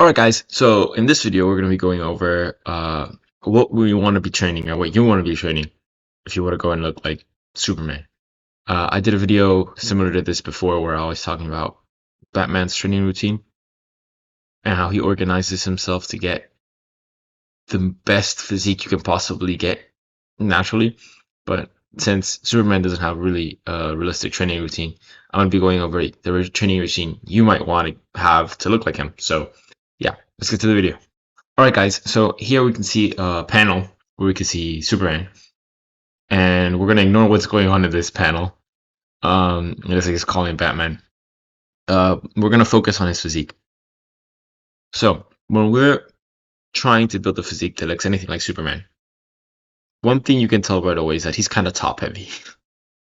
Alright guys, so in this video we're going to be going over what we want to be training or what you want to be training if you want to go and look like Superman. I did a video similar to this before where I was talking about Batman's training routine and how he organizes himself to get the best physique you can possibly get naturally. But since Superman doesn't have really realistic training routine, I'm going to be going over the training routine you might want to have to look like him. So yeah, let's get to the video. Alright guys, so here we can see a panel where we can see Superman. And we're going to ignore what's going on in this panel. It looks like it's calling Batman. We're going to focus on his physique. So, when we're trying to build a physique that looks anything like Superman, one thing you can tell right away is that he's kind of top heavy.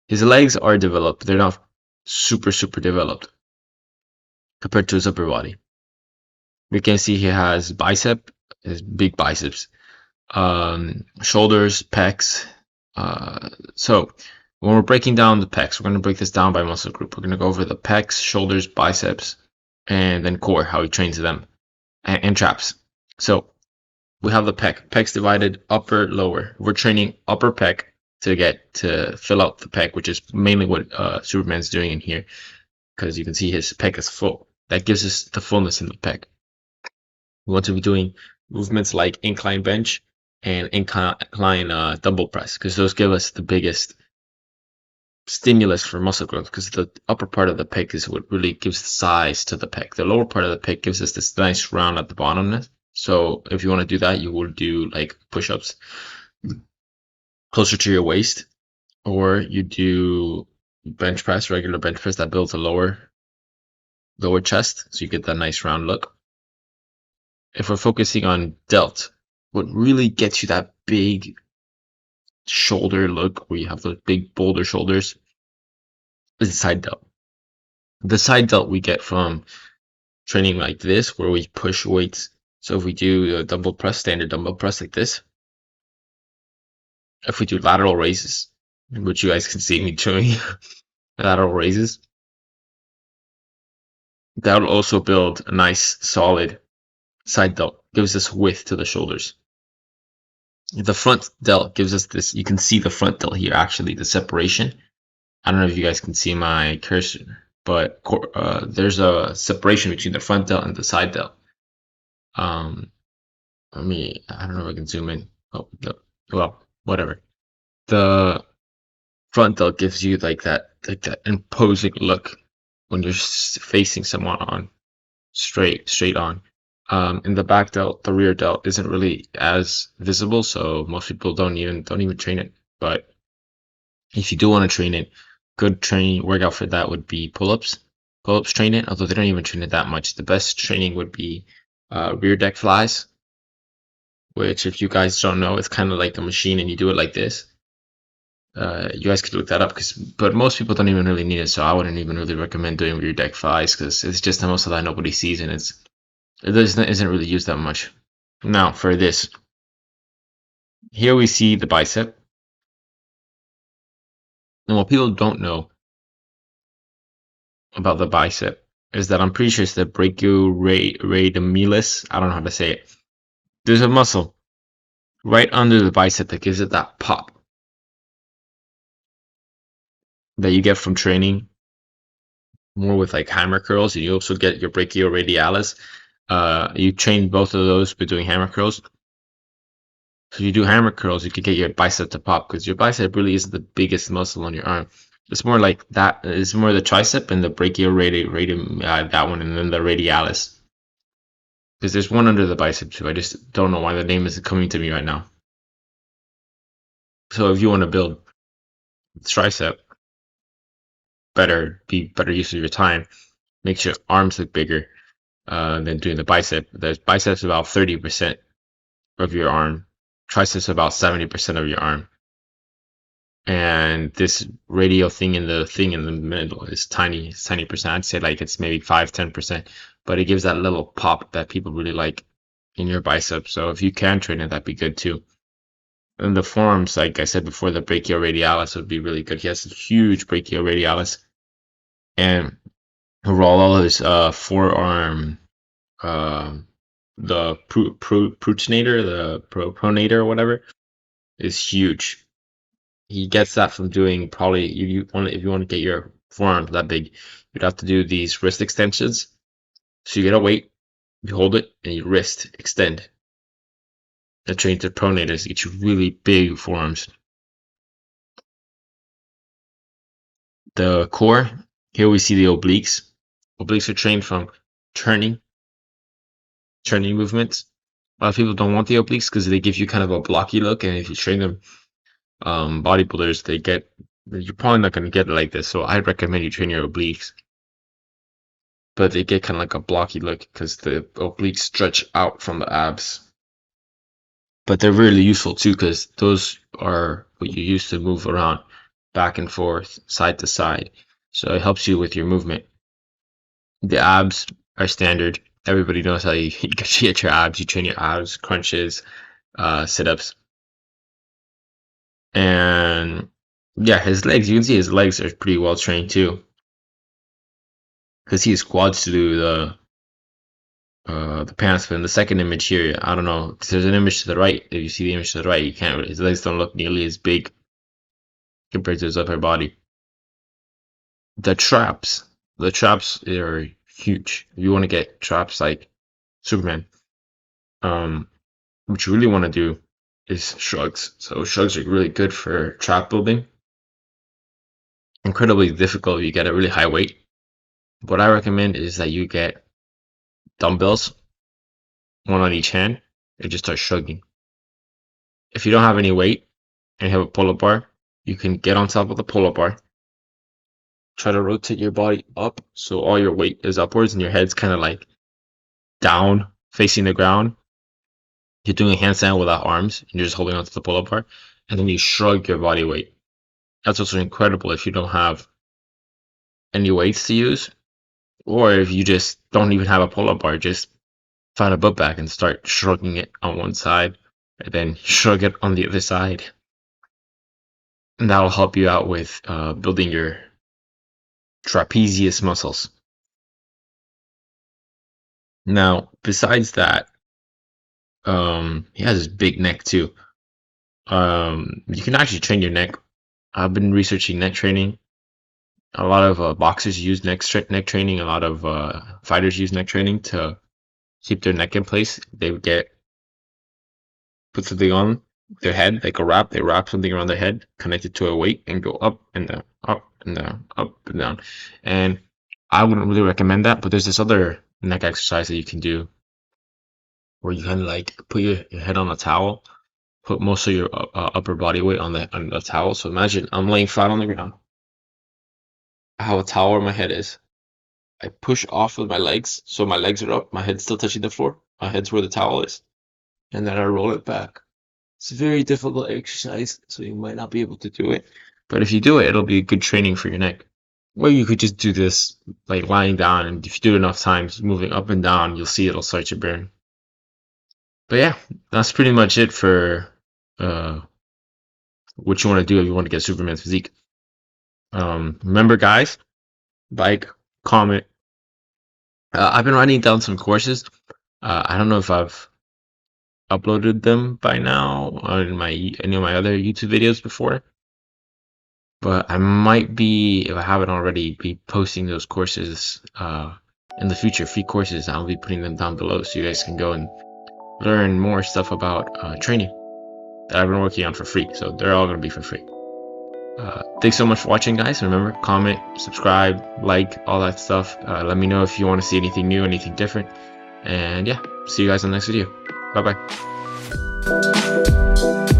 His legs are developed, they're not super developed compared to his upper body. We can see he has his big biceps, shoulders, pecs. So when we're breaking down the pecs, we're going to break this down by muscle group. We're going to go over the pecs, shoulders, biceps, and then core, how he trains them, and traps. So we have the pecs divided upper, lower. We're training upper pec to fill out the pec, which is mainly what Superman's doing in here, because you can see his pec is full. That gives us the fullness in the pec. We want to be doing movements like incline bench and incline dumbbell press, because those give us the biggest stimulus for muscle growth, because the upper part of the pec is what really gives size to the pec. The lower part of the pec gives us this nice round at the bottom. So if you want to do that, you will do like push-ups closer to your waist, or you do bench press, regular bench press that builds a lower chest, so you get that nice round look. If we're focusing on delt, what really gets you that big shoulder look where you have those big boulder shoulders is the side delt. The side delt we get from training like this, where we push weights. So if we do a dumbbell press, standard dumbbell press like this, if we do lateral raises, which you guys can see me doing, lateral raises, that will also build a nice solid side delt, gives us width to the shoulders. The front delt gives us this, you can see the front delt here, actually, the separation. I don't know if you guys can see my cursor, but there's a separation between the front delt and the side delt. I don't know if I can zoom in. Oh, no. Well, whatever. The front delt gives you like that imposing look when you're facing someone on straight on. In the back delt, the rear delt isn't really as visible, so most people don't even train it. But if you do want to train it, good training workout for that would be pull-ups. Pull-ups train it, although they don't even train it that much. The best training would be rear deck flies, which if you guys don't know, it's kind of like a machine and you do it like this. You guys could look that up, but most people don't even really need it, so I wouldn't even really recommend doing rear deck flies, because it's just a muscle that nobody sees and it isn't really used that much. Now for this, here we see the bicep, and what people don't know about the bicep is that I'm pretty sure it's the brachioradialis. I don't know how to say it. There's a muscle right under the bicep that gives it that pop that you get from training more with like hammer curls. You also get your brachioradialis. You train both of those by doing hammer curls. So if you do hammer curls, you can get your bicep to pop, because your bicep really isn't the biggest muscle on your arm. It's more like that. It's more the tricep and the brachioradium, that one, and then the radialis. Because there's one under the bicep too. I just don't know why the name isn't coming to me right now. So if you want to build tricep, better use of your time, makes your arms look bigger than doing the bicep. The biceps about 30% of your arm, triceps about 70% of your arm, and this radial thing in the middle is tiny. It's tiny percent. I'd say like it's maybe 5-10%, but it gives that little pop that people really like in your bicep. So if you can train it, that'd be good too. And the forearms, like I said before, the brachioradialis would be really good. He has a huge brachioradialis, and overall all of his forearm the pronator or whatever, is huge. He gets that from doing probably if you want to get your forearms that big, you'd have to do these wrist extensions. So you get a weight, you hold it, and you wrist extend. That trains the pronators to get you really big forearms. The core, here we see the obliques. Obliques are trained from turning movements. A lot of people don't want the obliques because they give you kind of a blocky look, and if you train them, bodybuilders, you're probably not going to get it like this. So I recommend you train your obliques, but they get kind of like a blocky look because the obliques stretch out from the abs. But they're really useful too because those are what you use to move around back and forth, side to side. So it helps you with your movement. The abs are standard. Everybody knows how you get your abs. You train your abs, crunches, sit-ups. And yeah, his legs, you can see his legs are pretty well trained too. Because he has quads to do the pants. But in the second image here, I don't know, because there's an image to the right. If you see the image to the right, you can't really, his legs don't look nearly as big compared to his upper body. The traps are huge. If you want to get traps like Superman, what you really want to do is shrugs. So shrugs are really good for trap building. Incredibly difficult if you get a really high weight. What I recommend is that you get dumbbells, one on each hand, and just start shrugging. If you don't have any weight and you have a pull-up bar, you can get on top of the pull-up bar, try to rotate your body up so all your weight is upwards and your head's kind of like down facing the ground. You're doing a handstand without arms and you're just holding onto the pull-up bar, and then you shrug your body weight. That's also incredible if you don't have any weights to use, or if you just don't even have a pull-up bar, just find a butt bag and start shrugging it on one side and then shrug it on the other side. And that'll help you out with building your trapezius muscles. Now, besides that, he has this big neck too. You can actually train your neck. I've been researching neck training. A lot of boxers use neck training. A lot of fighters use neck training to keep their neck in place. They would put something on their head, like a wrap. They wrap something around their head, connect it to a weight, and go up and down, up and down, up and down. And I wouldn't really recommend that, but there's this other neck exercise that you can do where you kind of like put your head on a towel, put most of your upper body weight on the towel. So imagine I'm laying flat on the ground. I have a towel where my head is. I push off with my legs, so my legs are up, my head's still touching the floor, my head's where the towel is, and then I roll it back. It's a very difficult exercise, so you might not be able to do it, but if you do it, it'll be good training for your neck. Or you could just do this like lying down, and if you do it enough times, moving up and down, you'll see it'll start to burn. But yeah, that's pretty much it for what you want to do if you want to get Superman's physique. Remember, guys, like, comment. I've been writing down some courses. I don't know if I've uploaded them by now on any of my other YouTube videos before, but I might be, if I haven't already, be posting those courses in the future, free courses. I'll be putting them down below so you guys can go and learn more stuff about training that I've been working on for free. So they're all going to be for free. Thanks so much for watching, guys. Remember, comment, subscribe, like, all that stuff. Let me know if you want to see anything new, anything different. And yeah, see you guys in the next video. Bye bye.